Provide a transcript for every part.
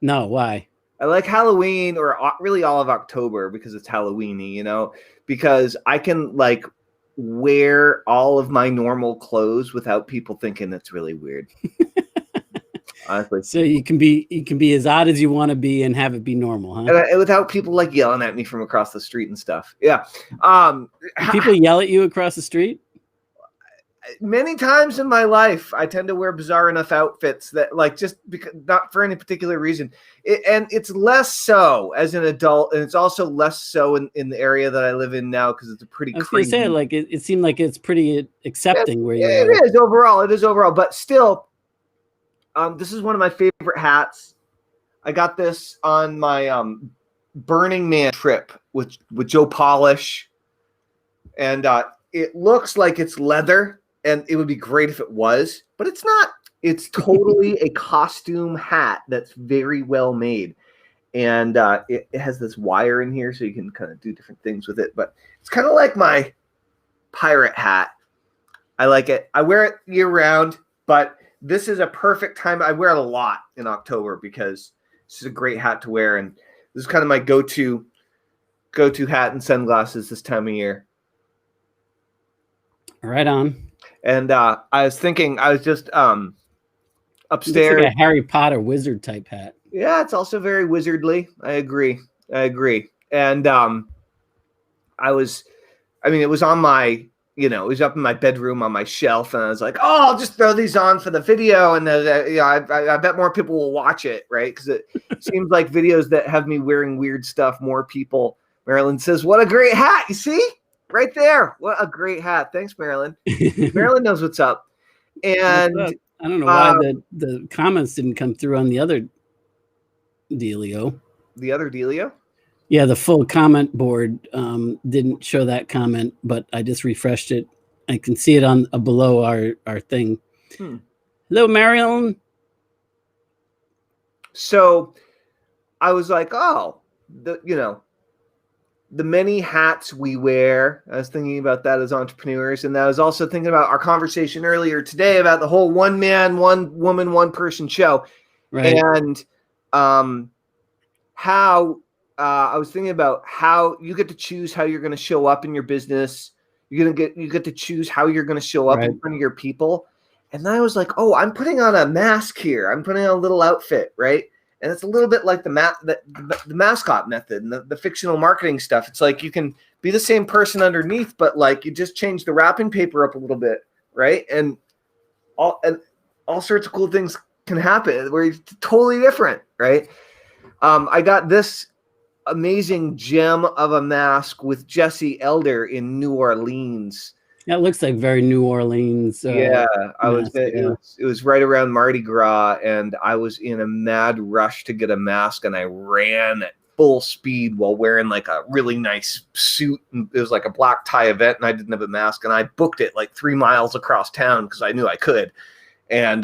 No, why? I like Halloween, or really all of October, because it's Halloweeny, because I can like wear all of my normal clothes without people thinking it's really weird. Honestly. So you can be as odd as you want to be and have it be normal, huh? And without people like yelling at me from across the street and stuff. Yeah. People yell at you across the street? Many times in my life, I tend to wear bizarre enough outfits that, like, just because, not for any particular reason. And it's less so as an adult, and it's also less so in the area that I live in now, because it's a pretty crazy. I was gonna say, like, it seemed like it's pretty accepting where you are. It is overall, but still, this is one of my favorite hats. I got this on my Burning Man trip with Joe Polish, and it looks like it's leather. And it would be great if it was, but it's not. It's totally a costume hat that's very well made. And it has this wire in here so you can kind of do different things with it. But it's kind of like my pirate hat. I like it. I wear it year round, but this is a perfect time. I wear it a lot in October because this is a great hat to wear. And this is kind of my go-to hat and sunglasses this time of year. Right on. And I was thinking, I was just upstairs. It's like a Harry Potter wizard type hat. Yeah, it's also very wizardly. I agree. And it was on my, it was up in my bedroom on my shelf, and I was like, oh, I'll just throw these on for the video, and I bet more people will watch it, right? Because it seems like videos that have me wearing weird stuff, more people. Marilyn says, "What a great hat! You see? Right there. What a great hat. Thanks, Marilyn." Marilyn knows what's up. And I don't know why the comments didn't come through on the other dealio. The other dealio? Yeah, the full comment board didn't show that comment, but I just refreshed it. I can see it on below our thing. Hello, Marilyn. So I was like, oh, the many hats we wear. I was thinking about that as entrepreneurs. And I was also thinking about our conversation earlier today about the whole one man, one woman, one person show. Right. And how I was thinking about how you get to choose how you're going to show up in your business. You get to choose how you're going to show up in front of your people. And then I was like, oh, I'm putting on a mask here. I'm putting on a little outfit, right? And it's a little bit like the mascot method and the fictional marketing stuff. It's like you can be the same person underneath, but like you just change the wrapping paper up a little bit, right? And all sorts of cool things can happen where you're totally different, right? I got this amazing gem of a mask with Jesse Elder in New Orleans. That looks like very New Orleans. Yeah, it was right around Mardi Gras, and I was in a mad rush to get a mask, and I ran at full speed while wearing like a really nice suit. And it was like a black tie event, and I didn't have a mask, and I booked it like 3 miles across town because I knew I could, and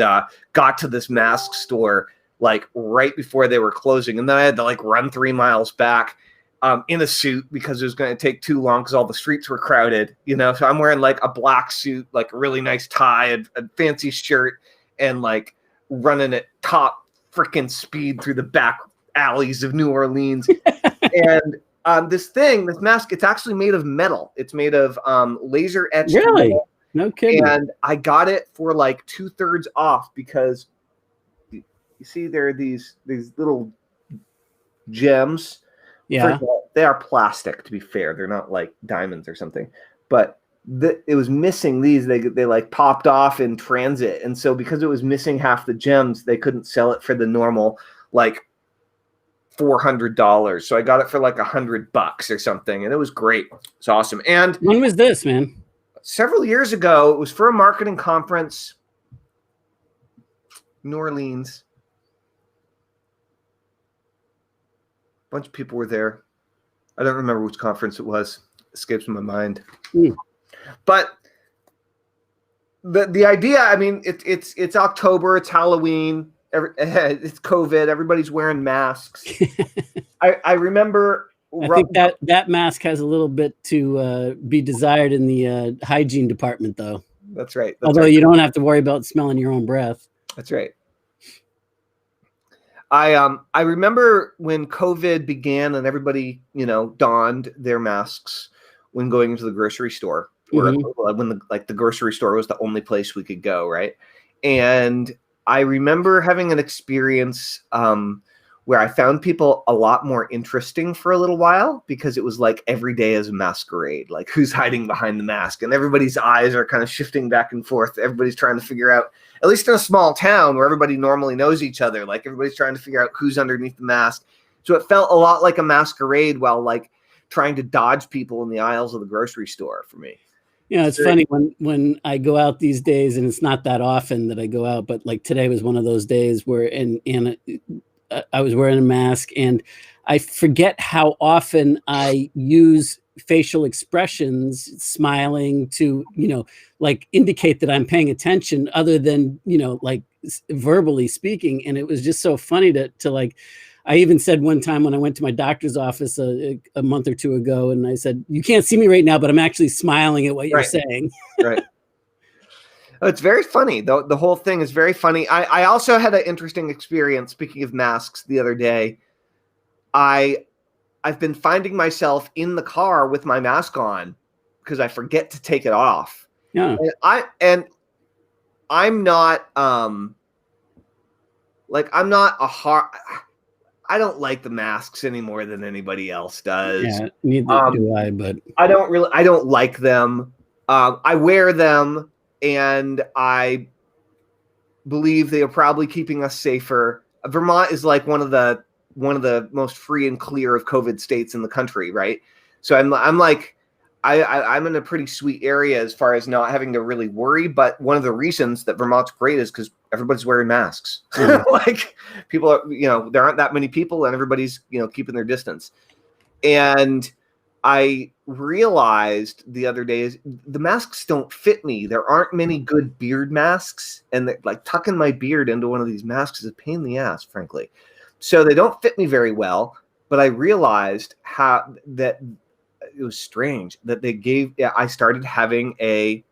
got to this mask store like right before they were closing, and then I had to like run 3 miles back. In a suit because it was going to take too long because all the streets were crowded, So I'm wearing like a black suit, like a really nice tie, a fancy shirt, and like running at top freaking speed through the back alleys of New Orleans. And this mask, it's actually made of metal. It's made of laser etched. Really? Metal. No kidding. And I got it for like 2/3 off because you see there are these little gems. Yeah, they are plastic, to be fair. They're not like diamonds or something, but it was missing these. They like popped off in transit, and so because it was missing half the gems, they couldn't sell it for the normal like $400. So I got it for like $100 or something, and it was great. It's awesome. And when was this, man? Several years ago. It was for a marketing conference, New Orleans. Bunch of people were there. I don't remember which conference it was. Escapes my mind. But the idea, I mean, it's October, it's Halloween, it's COVID, everybody's wearing masks. I remember. I think that mask has a little bit to be desired in the hygiene department, though. That's right. Although you don't have to worry about smelling your own breath. That's right. I remember when COVID began and everybody, donned their masks when going into the grocery store, or when the grocery store was the only place we could go, right? And I remember having an experience where I found people a lot more interesting for a little while, because it was like every day is a masquerade, like who's hiding behind the mask, and everybody's eyes are kind of shifting back and forth. Everybody's trying to figure out, at least in a small town where everybody normally knows each other, like everybody's trying to figure out who's underneath the mask. So it felt a lot like a masquerade while like trying to dodge people in the aisles of the grocery store for me. Yeah, it's funny when I go out these days, and it's not that often that I go out, but like today was one of those days where, and I was wearing a mask, and I forget how often I use facial expressions, smiling, to, like indicate that I'm paying attention, other than, like verbally speaking. And it was just so funny to like, I even said one time when I went to my doctor's office a month or two ago, and I said, you can't see me right now, but I'm actually smiling at what you're saying. Right. Oh, it's very funny. The whole thing is very funny. I also had an interesting experience, speaking of masks, the other day. I've been finding myself in the car with my mask on because I forget to take it off. Yeah. And I'm not I don't like the masks any more than anybody else does. Yeah, neither do I, but I don't like them. I wear them, and I believe they are probably keeping us safer. Vermont is like one of the most free and clear of COVID states in the country, right? So I'm in a pretty sweet area as far as not having to really worry. But one of the reasons that Vermont's great is because everybody's wearing masks. Like people are, there aren't that many people, and everybody's, keeping their distance. And I realized the other day is the masks don't fit me. There aren't many good beard masks, and like tucking my beard into one of these masks is a pain in the ass, frankly. So they don't fit me very well. But I realized that it was strange that I started having a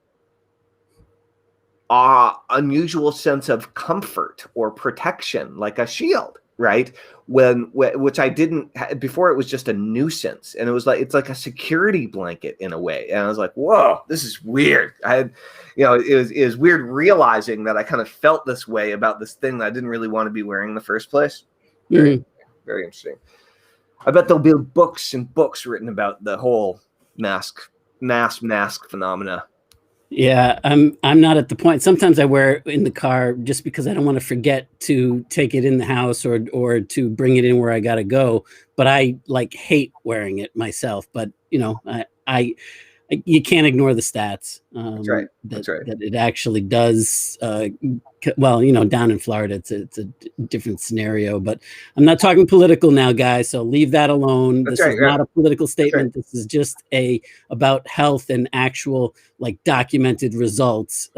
unusual sense of comfort or protection, like a shield, right? Which I didn't before. It was just a nuisance, and it's like a security blanket in a way. And I was like, whoa, this is weird. It was weird realizing that I kind of felt this way about this thing that I didn't really want to be wearing in the first place. Very, very interesting. I bet there'll be books and books written about the whole mask phenomena. Yeah, I'm not at the point. Sometimes I wear it in the car just because I don't want to forget to take it in the house or to bring it in where I got to go. But I like hate wearing it myself. But I you can't ignore the stats. That's right. That it actually does. Well, down in Florida, it's a different scenario. But I'm not talking political now, guys. So leave that alone. This is not a political statement. This is just about health and actual like documented results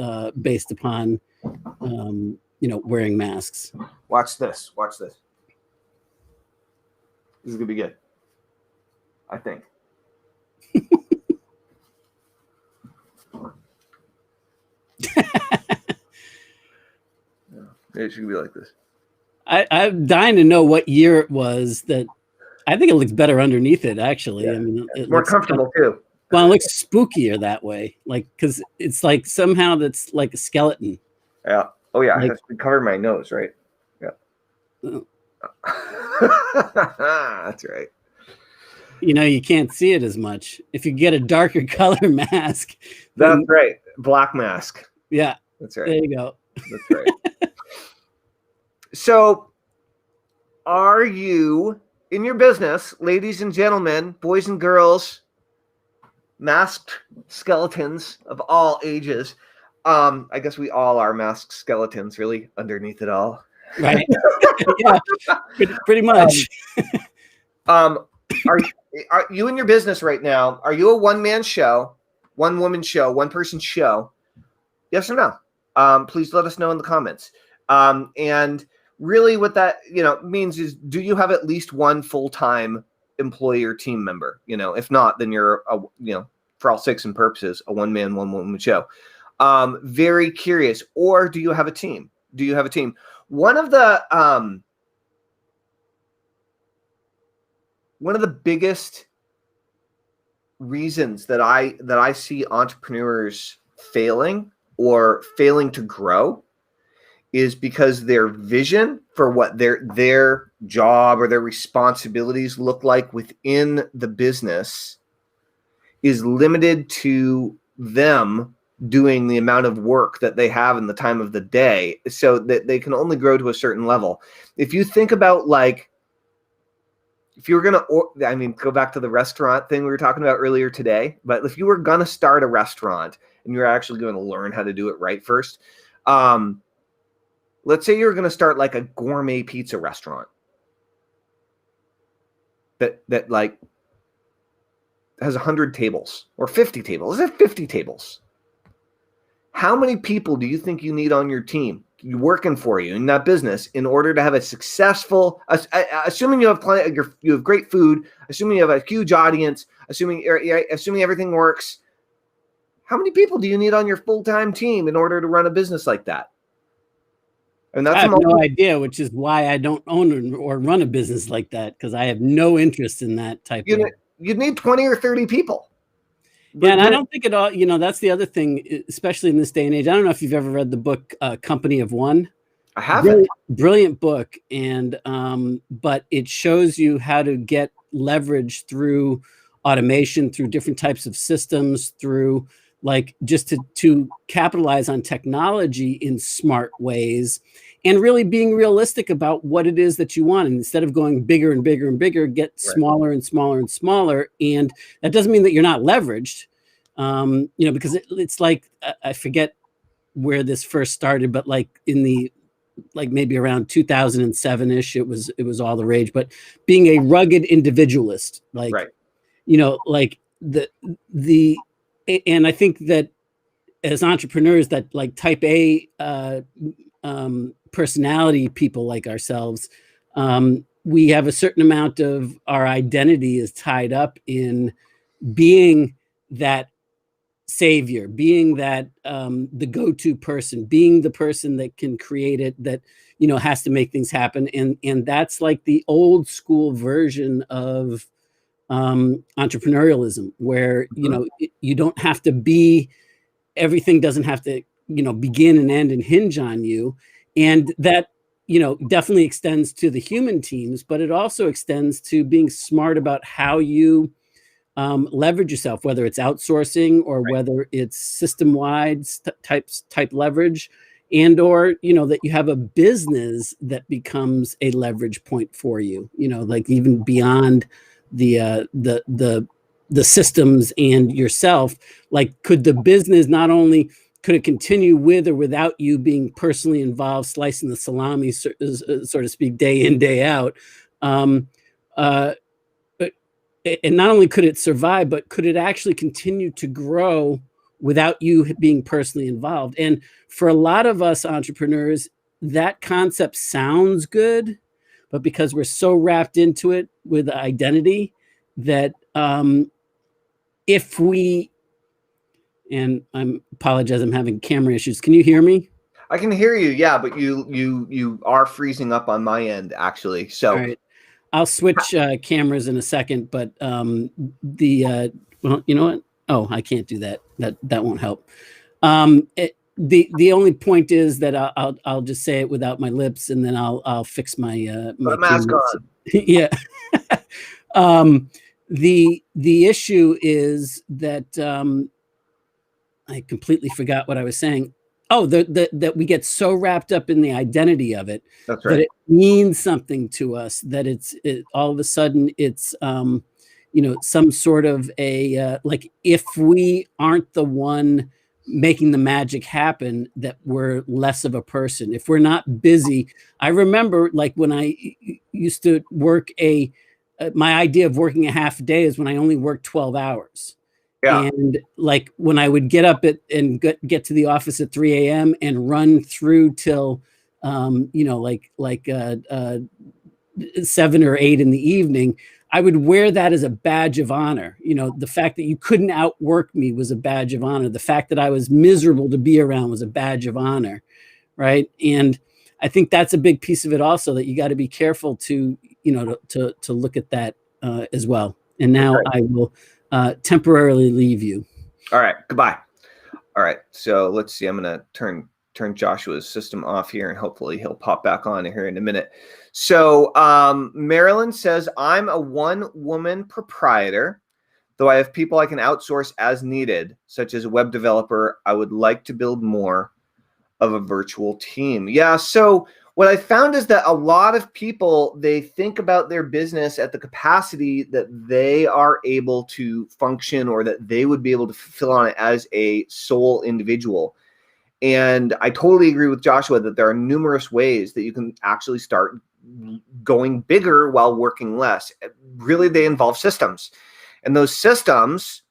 based upon wearing masks. Watch this. This is gonna be good, I think. It should be like this. I'm dying to know what year it was that. I think it looks better underneath it, actually. Yeah. I mean, it's more comfortable too. Well, it looks spookier that way, like because it's like somehow that's like a skeleton. Yeah. Oh yeah, like, it has to cover my nose, right? Yeah. That's right. You can't see it as much if you get a darker color mask. That's right. Black mask. Yeah. That's right. There you go. That's right. So, are you in your business, ladies and gentlemen, boys and girls, masked skeletons of all ages? I guess we all are masked skeletons, really, underneath it all. Right. Yeah. Pretty much. Are you in your business right now? Are you a one-man show, one-woman show, one-person show? Yes or no? Please let us know in the comments. And really what that means is, do you have at least one full-time employee or team member? If not, then you're for all six and purposes, a one-man, one-woman show. Very curious. Or do you have a team? One of the one of the biggest reasons that I see entrepreneurs failing or failing to grow is because their vision for what their job or their responsibilities look like within the business is limited to them doing the amount of work that they have in the time of the day, so that they can only grow to a certain level. If you think about, like, if you were going to, go back to the restaurant thing we were talking about earlier today, but if you were going to start a restaurant and you're actually going to learn how to do it right first, let's say you're going to start like a gourmet pizza restaurant that like has 100 tables or 50 tables. Let's have 50 tables. How many people do you think you need on your team working for you in that business in order to have a successful, assuming you have you have great food, assuming you have a huge audience, assuming everything works, how many people do you need on your full-time team in order to run a business like that? And that's I have no idea, which is why I don't own or run a business like that, because I have no interest in that type of. You'd need 20 or 30 people. Yeah, and I don't think at all, that's the other thing, especially in this day and age. I don't know if you've ever read the book Company of One. I haven't. Brilliant book. And but it shows you how to get leverage through automation, through different types of systems, through like just to capitalize on technology in smart ways, and really being realistic about what it is that you want. And instead of going bigger and bigger and bigger, get smaller and smaller and smaller. And that doesn't mean that you're not leveraged, because it's like, I forget where this first started, but like in the, like maybe around 2007-ish, it was all the rage, but being a rugged individualist, like, like and I think that as entrepreneurs, that like type A personality people like ourselves, we have a certain amount of our identity is tied up in being that savior, being that the go-to person, being the person that can create it, that has to make things happen, and that's like the old school version of entrepreneurialism, where you don't have to be, everything doesn't have to begin and end and hinge on you. And that definitely extends to the human teams, but it also extends to being smart about how you leverage yourself, whether it's outsourcing or whether it's system-wide type leverage, and or that you have a business that becomes a leverage point for you, like even beyond the systems and yourself. Like, could the business not only, could it continue with or without you being personally involved, slicing the salami, so to speak, day in, day out? And not only could it survive, but could it actually continue to grow without you being personally involved? And for a lot of us entrepreneurs, that concept sounds good, but because we're so wrapped into it with identity, that if we, and I apologize, I'm having camera issues. Can you hear me? I can hear you, yeah, but you are freezing up on my end, actually. So all right, I'll switch cameras in a second, but well, you know what? Oh, I can't do that. That won't help. The only point is that I'll just say it without my lips, and then I'll fix my my mask on. Yeah. The issue is that I completely forgot what I was saying. Oh, that we get so wrapped up in the identity of it. That's right. That it means something to us, that it all of a sudden it's some sort of a like, if we aren't the one making the magic happen, that we're less of a person. If we're not busy. I remember, like, when I used to work my idea of working a half a day is when I only worked 12 hours. Yeah. And like when I would get up and get to the office at 3 a.m. and run through till, 7 or 8 in the evening, I would wear that as a badge of honor. The fact that you couldn't outwork me was a badge of honor. The fact that I was miserable to be around was a badge of honor. Right. And I think that's a big piece of it also, that you got to be careful to look at that as well. And now I will temporarily leave you. All right. Goodbye. All right. So let's see. I'm going to turn Joshua's system off here, and hopefully he'll pop back on here in a minute. So Marilyn says, I'm a one-woman proprietor. Though I have people I can outsource as needed, such as a web developer, I would like to build more of a virtual team. Yeah, so what I found is that a lot of people, they think about their business at the capacity that they are able to function, or that they would be able to fulfill on it as a sole individual. And I totally agree with Joshua that there are numerous ways that you can actually start going bigger while working less. Really, they involve systems. And those systems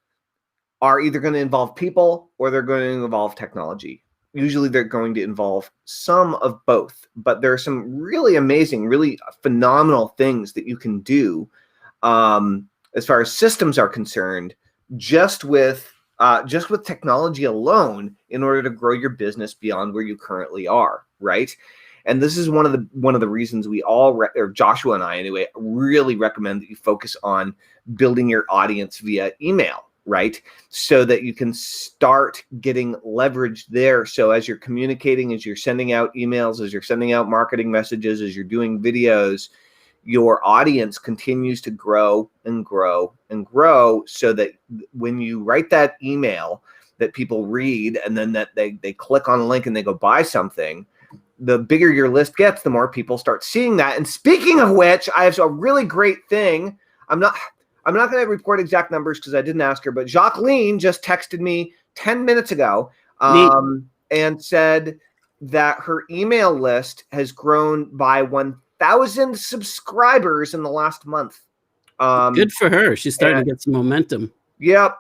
are either going to involve people or they're going to involve technology. Usually they're going to involve some of both, but there are some really amazing, really phenomenal things that you can do as far as systems are concerned, just with technology alone, in order to grow your business beyond where you currently are, right? And this is one of the reasons we all, or Joshua and I anyway, really recommend that you focus on building your audience via email, right? So that you can start getting leverage there. So as you're communicating, as you're sending out emails, as you're sending out marketing messages, as you're doing videos, your audience continues to grow and grow and grow, so that when you write that email that people read, and then that they click on a link and they go buy something, the bigger your list gets, the more people start seeing that. And speaking of which, I have a really great thing. I'm not going to report exact numbers because I didn't ask her, but Jacqueline just texted me 10 minutes ago and said that her email list has grown by 1,000 subscribers in the last month. Good for her. She's starting to get some momentum. Yep.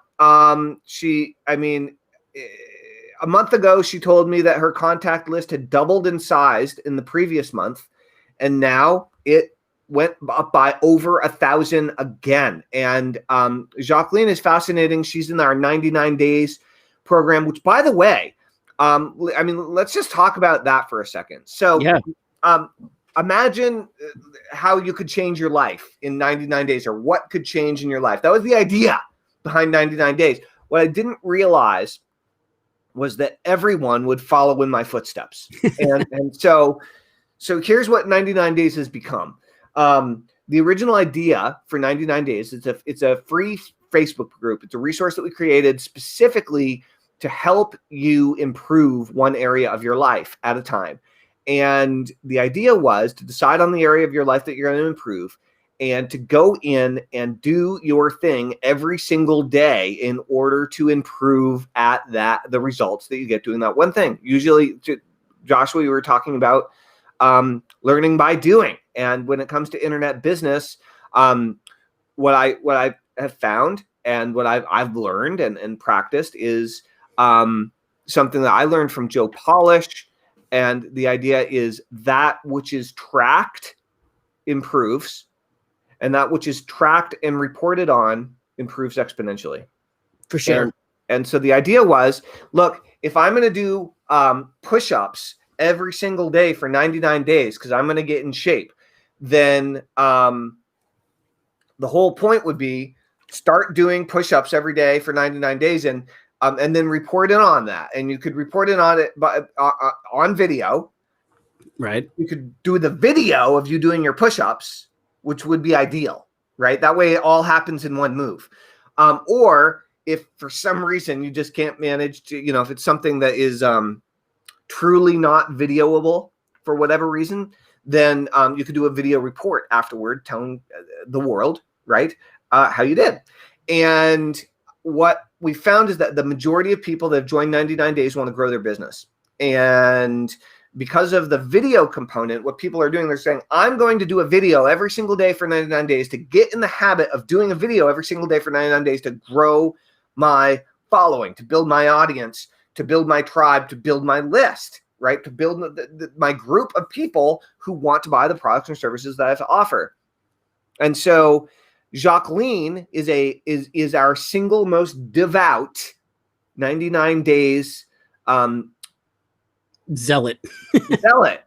A month ago, she told me that her contact list had doubled in size in the previous month, and now it went up by over 1,000 again. And Jacqueline is fascinating. She's in our 99 days program, which, by the way, let's just talk about that for a second. So imagine how you could change your life in 99 days, or what could change in your life. That was the idea behind 99 days. What I didn't realize was that everyone would follow in my footsteps. And so here's what 99 days has become. The original idea for 99 days, it's a free Facebook group. It's a resource that we created specifically to help you improve one area of your life at a time. And the idea was to decide on the area of your life that you're going to improve, and to go in and do your thing every single day in order to improve at the results that you get doing that one thing. Usually, Joshua, you were talking about learning by doing. And when it comes to internet business, what I have found and what I've learned and practiced is something that I learned from Joe Polish. And the idea is that which is tracked improves, and that which is tracked and reported on improves exponentially. For sure. And so the idea was, look, if I'm going to do push-ups every single day for 99 days, because I'm going to get in shape, then the whole point would be start doing push-ups every day for 99 days and then report in on that. And you could report in on it on video. Right. You could do the video of you doing your push-ups, which would be ideal, right? That way it all happens in one move. Or if for some reason you just can't manage to, if it's something that is truly not videoable for whatever reason, then you could do a video report afterward telling the world, right, how you did. And what we found is that the majority of people that have joined 99 Days want to grow their business. And because of the video component, what people are doing, they're saying, I'm going to do a video every single day for 99 days to get in the habit of doing a video every single day for 99 days to grow my following, to build my audience, to build my tribe, to build my list, right? To build my group of people who want to buy the products and services that I have to offer. And so Jacqueline is our single most devout 99 days zealot.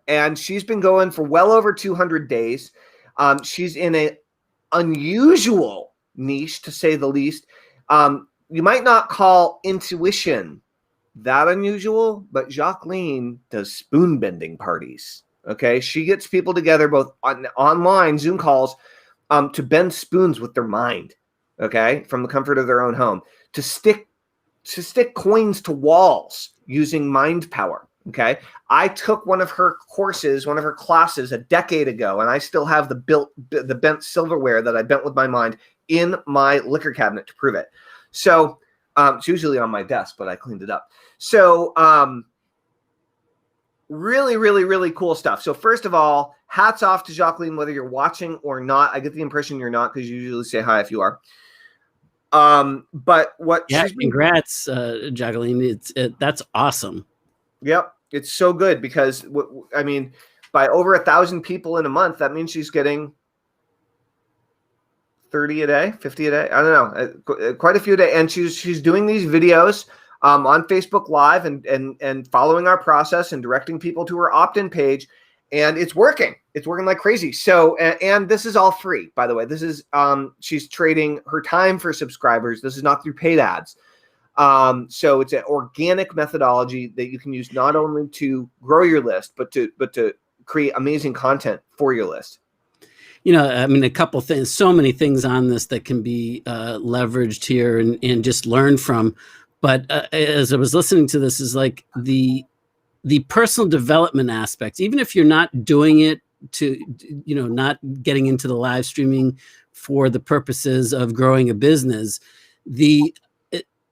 And she's been going for well over 200 days. She's in a unusual niche, to say the least. You might not call intuition that unusual, but Jacqueline does spoon bending parties. Okay, she gets people together both online Zoom calls to bend spoons with their mind. Okay, from the comfort of their own home, to stick coins to walls using mind power. Okay, I took one of her courses, one of her classes a decade ago, and I still have the bent silverware that I bent with my mind in my liquor cabinet to prove it. So it's usually on my desk, but I cleaned it up. So really, really, really cool stuff. So first of all, hats off to Jacqueline, whether you're watching or not. I get the impression you're not, because you usually say hi if you are. But what? Yeah, congrats, Jacqueline. That's awesome. Yep, it's so good, because I mean, by over 1,000 people in a month, that means she's getting 30 a day, 50 a day. I don't know, quite a few a day. And she's doing these videos on Facebook Live and following our process and directing people to her opt-in page, and it's working. It's working like crazy. So, and this is all free, by the way. This is she's trading her time for subscribers. This is not through paid ads. So it's an organic methodology that you can use not only to grow your list, but to create amazing content for your list. You know, I mean, a couple things, so many things on this that can be leveraged here and just learn from. But as I was listening to this, is like the personal development aspects, even if you're not doing it to, you know, not getting into the live streaming for the purposes of growing a business,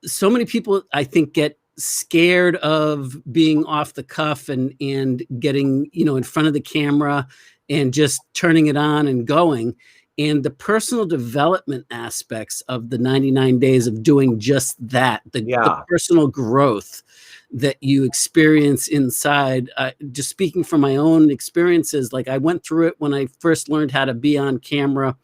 so many people, I think, get scared of being off the cuff and getting, you know, in front of the camera and just turning it on and going. And the personal development aspects of the 99 days of doing just that, the personal growth that you experience inside. Just speaking from my own experiences, like I went through it when I first learned how to be on camera,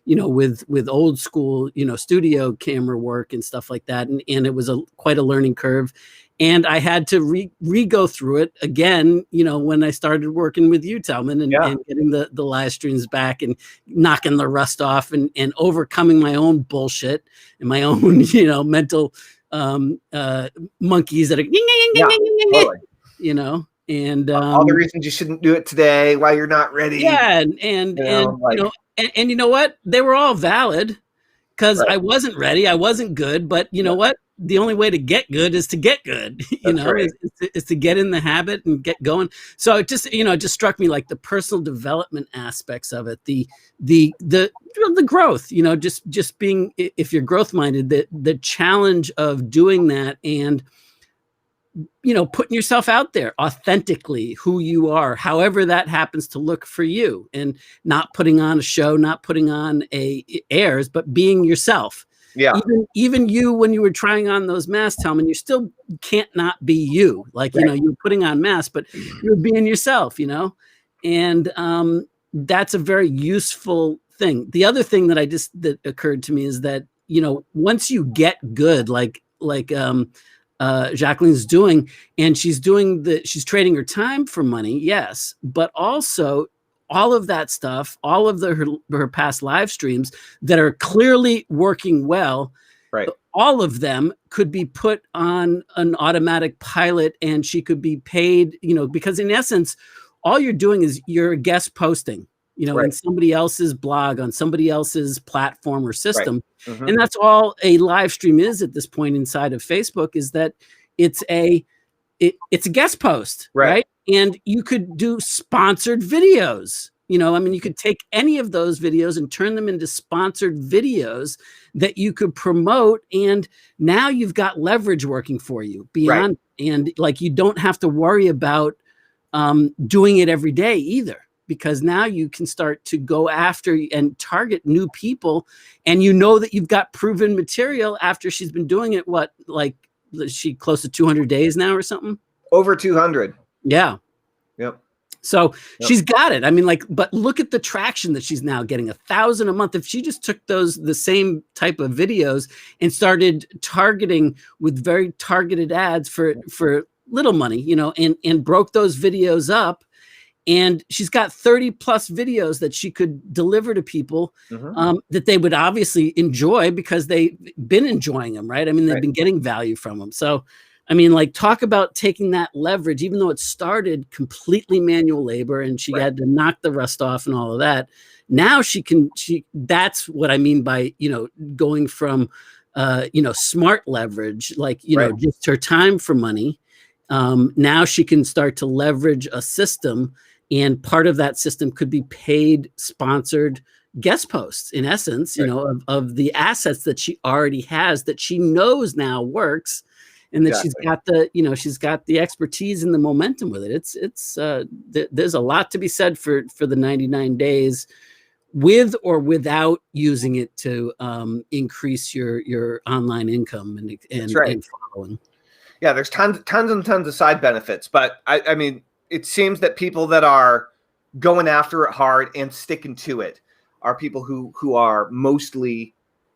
you know, with old school, you know, studio camera work and stuff like that. And it was quite a learning curve. And I had to re-go through it again, you know, when I started working with you, Talman, and getting the live streams back and knocking the rust off and overcoming my own bullshit and my own, you know, mental monkeys that are, you know, and all the reasons you shouldn't do it today, why you're not ready. Yeah, and you know what? They were all valid, because I wasn't ready. I wasn't good. But you know what? The only way to get good is to get good, you know, is to get in the habit and get going. So it just, you know, it just struck me like the personal development aspects of it, the growth, you know, just being, if you're growth minded, the challenge of doing that and, you know, putting yourself out there authentically, who you are, however that happens to look for you, and not putting on a show, not putting on airs, but being yourself. Yeah. Even you, when you were trying on those masks, Talman, you still can't not be you. Like, you know, you were putting on masks, but you're being yourself, you know, and that's a very useful thing. The other thing that occurred to me is that, you know, once you get good, like Jacqueline's doing, and she's trading her time for money. Yes. But also all of that stuff, all of her past live streams that are clearly working well, right? All of them could be put on an automatic pilot, and she could be paid, you know, because in essence, all you're doing is you're guest posting, you know, in somebody else's blog, on somebody else's platform or system. And that's all a live stream is at this point inside of Facebook, is that it's a guest post, right? And you could do sponsored videos. You know, I mean, you could take any of those videos and turn them into sponsored videos that you could promote. And now you've got leverage working for you beyond, and like, you don't have to worry about doing it every day either, because now you can start to go after and target new people. And you know that you've got proven material after she's been doing it. What, like, she close to 200 days now or something? Over 200. Yeah. Yep. So she's got it. I mean, like, but look at the traction that she's now getting, 1,000 a month. If she just took the same type of videos and started targeting with very targeted ads for little money, you know, and broke those videos up and she's got 30 plus videos that she could deliver to people that they would obviously enjoy because they've been enjoying them, right? I mean, they've been getting value from them. So, I mean, like, talk about taking that leverage, even though it started completely manual labor and she had to knock the rust off and all of that. Now that's what I mean by, going from, smart leverage, like, just her time for money. Now she can start to leverage a system, and part of that system could be paid, sponsored guest posts, in essence, of the assets that she already has that she knows now works, and that she's got the expertise and the momentum with it. There's a lot to be said for the 99 days, with or without using it to increase your online income and following. Yeah, there's tons and tons of side benefits, but I mean, it seems that people that are going after it hard and sticking to it are people who are mostly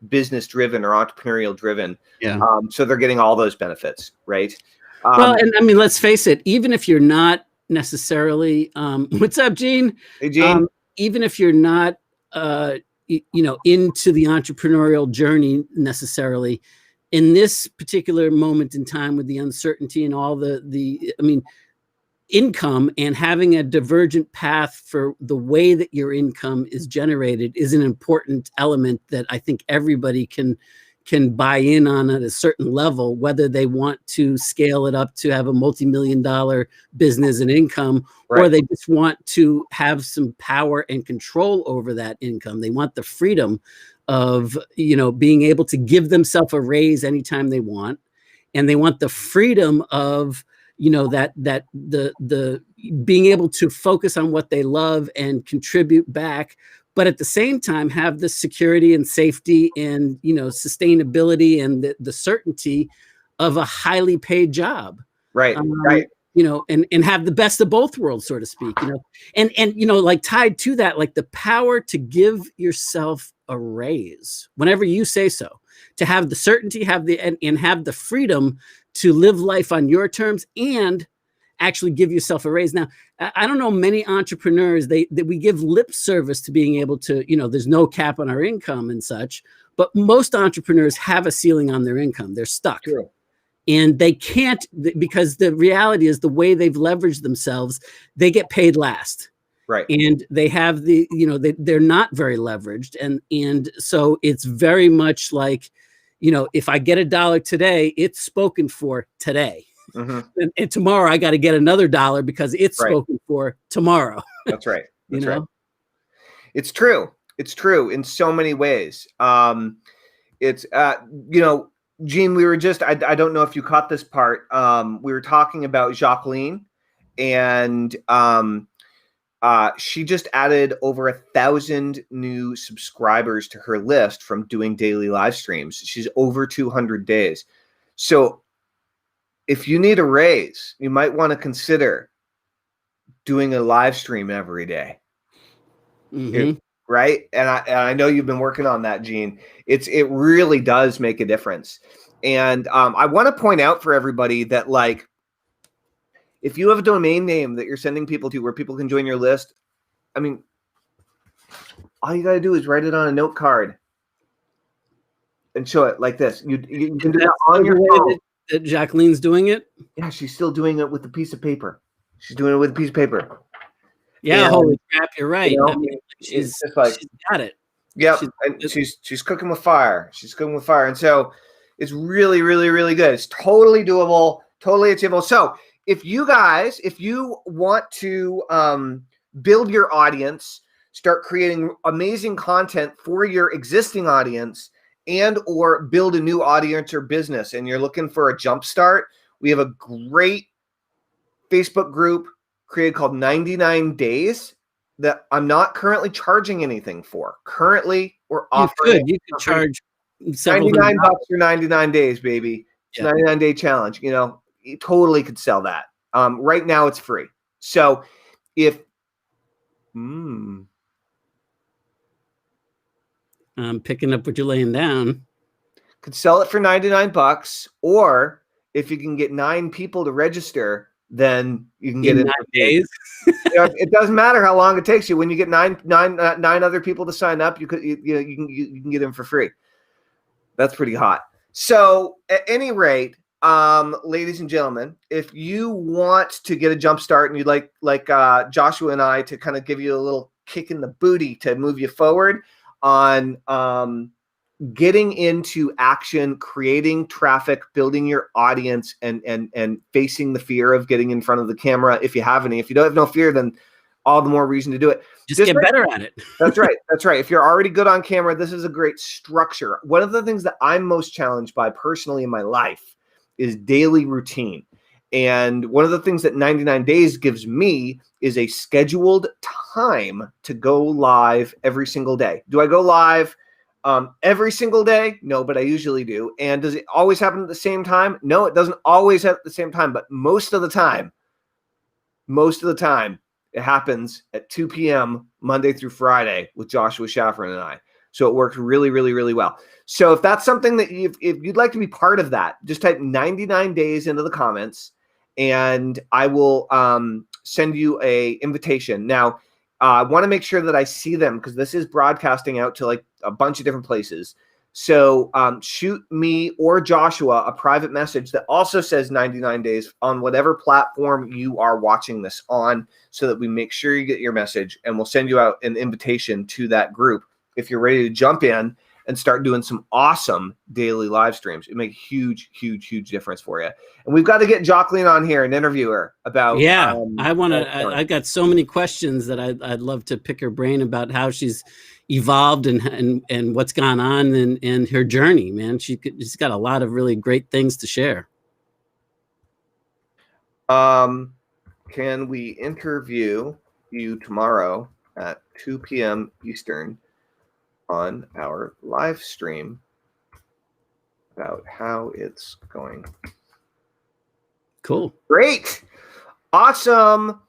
business driven or entrepreneurial driven. Yeah. So they're getting all those benefits, right? Well, and I mean, let's face it, even if you're not necessarily, what's up, Gene? Hey, Gene. Even if you're not, into the entrepreneurial journey necessarily, in this particular moment in time with the uncertainty and all income and having a divergent path for the way that your income is generated is an important element that I think everybody can buy in on at a certain level, whether they want to scale it up to have a multi-million-dollar business and income, or they just want to have some power and control over that income. They want the freedom of, being able to give themselves a raise anytime they want. And they want the freedom of, that the being able to focus on what they love and contribute back, but at the same time have the security and safety and, sustainability and the certainty of a highly paid job. Right. And have the best of both worlds, so to speak, and like tied to that, like the power to give yourself a raise whenever you say so, to have the certainty, and have the freedom to live life on your terms and actually give yourself a raise. Now, I don't know many entrepreneurs that we give lip service to being able to, there's no cap on our income and such, but most entrepreneurs have a ceiling on their income. They're stuck. True. And they can't, because the reality is the way they've leveraged themselves, they get paid last. Right. And they have they're not very leveraged. And so it's very much like, if I get $1 today, it's spoken for today. And tomorrow I got to get another $1 because it's spoken for tomorrow. That's right. That's right. It's true. It's true in so many ways. It's, Gene, we were just, I don't know if you caught this part. We were talking about Jacqueline, and she just added over 1,000 new subscribers to her list from doing daily live streams. She's over 200 days. So if you need a raise, you might want to consider doing a live stream every day. Right. And I know you've been working on that, Gene. It really does make a difference. And I want to point out for everybody that, like, if you have a domain name that you're sending people to where people can join your list, I mean, all you got to do is write it on a note card and show it like this. You can do that on your phone. That Jacqueline's doing it? Yeah, she's still doing it with a piece of paper. She's doing it with a piece of paper. Yeah, and, holy crap, you're right. I mean, she's got it. Yeah, she's cooking with fire. She's cooking with fire. And so it's really, really, really good. It's totally doable, totally achievable. So if you want to build your audience, start creating amazing content for your existing audience, and or build a new audience or business, and you're looking for a jump start, we have a great Facebook group created called 99 Days that I'm not currently charging anything for. Currently, we're offering. You could charge $99 for 99 days, baby. It's 99-day challenge. You totally could sell that. Right now, it's free. So if I'm picking up what you're laying down, could sell it for $99, or if you can get 9 people to register, then you can get in in 9 days. It doesn't matter how long it takes you. When you get nine other people to sign up, you can get in for free. That's pretty hot. So at any rate, ladies and gentlemen, if you want to get a jump start and you'd like Joshua and I to kind of give you a little kick in the booty to move you forward on getting into action, creating traffic, building your audience, and facing the fear of getting in front of the camera, if you have any. If you don't have no fear, then all the more reason to do it. Just get better at it. That's right. That's right. If you're already good on camera, this is a great structure. One of the things that I'm most challenged by personally in my life is daily routine. And one of the things that 99 Days gives me is a scheduled time to go live every single day. Do I go live every single day? No, but I usually do. And does it always happen at the same time? No, it doesn't always happen at the same time, but most of the time, it happens at 2 p.m. Monday through Friday with Joshua Shafran and I. So it works really, really, really well. So if that's something that if you'd like to be part of that, just type 99 Days into the comments and I will send you a invitation. Now, I want to make sure that I see them because this is broadcasting out to like a bunch of different places. So shoot me or Joshua a private message that also says 99 Days on whatever platform you are watching this on so that we make sure you get your message and we'll send you out an invitation to that group if you're ready to jump in and start doing some awesome daily live streams. It makes a huge, huge, huge difference for you. And we've got to get Jocelyn on here and interview her about. Yeah, I want to. I got so many questions that I'd love to pick her brain about how she's evolved and what's gone on in her journey. Man, she's got a lot of really great things to share. Can we interview you tomorrow at 2 p.m. Eastern on our live stream about how it's going? Cool. Great. Awesome.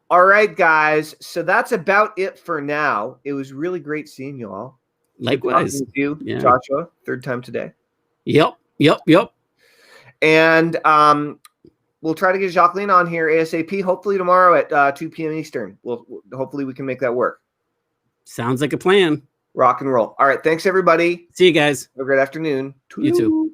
All right, guys. So that's about it for now. It was really great seeing you all. Likewise. With you, yeah. Joshua, third time today. Yep. And we'll try to get Jacqueline on here ASAP, hopefully tomorrow at 2 p.m. Eastern. Hopefully we can make that work. Sounds like a plan. Rock and roll. All right. Thanks, everybody. See you guys. Have a great afternoon. You too.